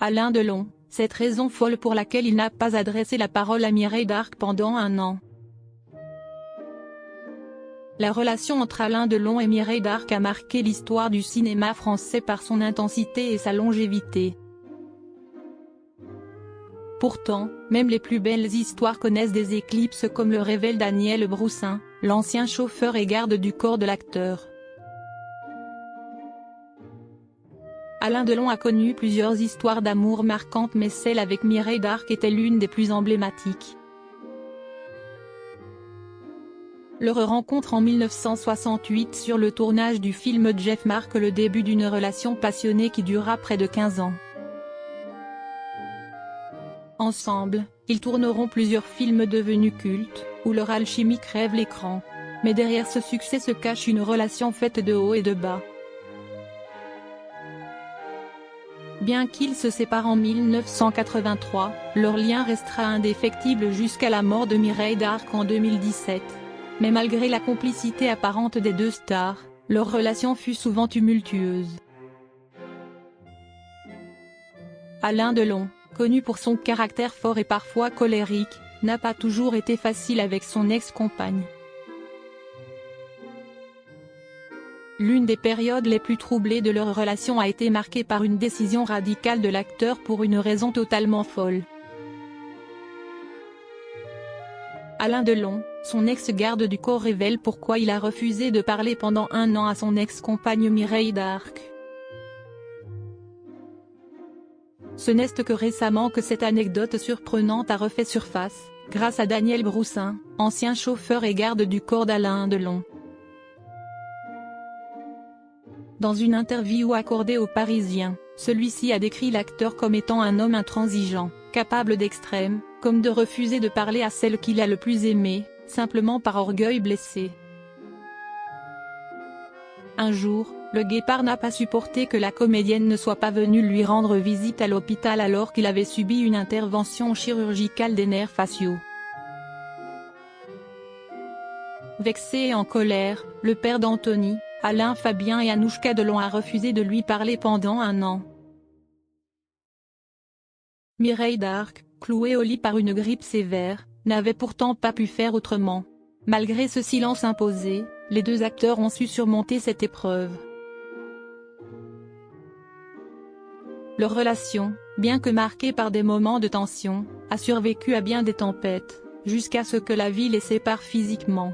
Alain Delon, cette raison folle pour laquelle il n'a pas adressé la parole à Mireille Darc pendant un an. La relation entre Alain Delon et Mireille Darc a marqué l'histoire du cinéma français par son intensité et sa longévité. Pourtant, même les plus belles histoires connaissent des éclipses comme le révèle Daniel Broussin, l'ancien chauffeur et garde du corps de l'acteur. Alain Delon a connu plusieurs histoires d'amour marquantes, mais celle avec Mireille Darc était l'une des plus emblématiques. Leur rencontre en 1968 sur le tournage du film Jeff marque le début d'une relation passionnée qui durera près de 15 ans. Ensemble, ils tourneront plusieurs films devenus cultes, où leur alchimie crève l'écran. Mais derrière ce succès se cache une relation faite de hauts et de bas. Bien qu'ils se séparent en 1983, leur lien restera indéfectible jusqu'à la mort de Mireille Darc en 2017. Mais malgré la complicité apparente des deux stars, leur relation fut souvent tumultueuse. Alain Delon, connu pour son caractère fort et parfois colérique, n'a pas toujours été facile avec son ex-compagne. L'une des périodes les plus troublées de leur relation a été marquée par une décision radicale de l'acteur pour une raison totalement folle. Alain Delon, son ex-garde du corps, révèle pourquoi il a refusé de parler pendant un an à son ex-compagne Mireille Darc. Ce n'est que récemment que cette anecdote surprenante a refait surface, grâce à Daniel Broussin, ancien chauffeur et garde du corps d'Alain Delon. Dans une interview accordée aux Parisiens, celui-ci a décrit l'acteur comme étant un homme intransigeant, capable d'extrêmes, comme de refuser de parler à celle qu'il a le plus aimée, simplement par orgueil blessé. Un jour, le guépard n'a pas supporté que la comédienne ne soit pas venue lui rendre visite à l'hôpital alors qu'il avait subi une intervention chirurgicale des nerfs faciaux. Vexé et en colère, le père d'Anthony, Alain Fabien et Anouchka Delon a refusé de lui parler pendant un an. Mireille Darc, clouée au lit par une grippe sévère, n'avait pourtant pas pu faire autrement. Malgré ce silence imposé, les deux acteurs ont su surmonter cette épreuve. Leur relation, bien que marquée par des moments de tension, a survécu à bien des tempêtes, jusqu'à ce que la vie les sépare physiquement.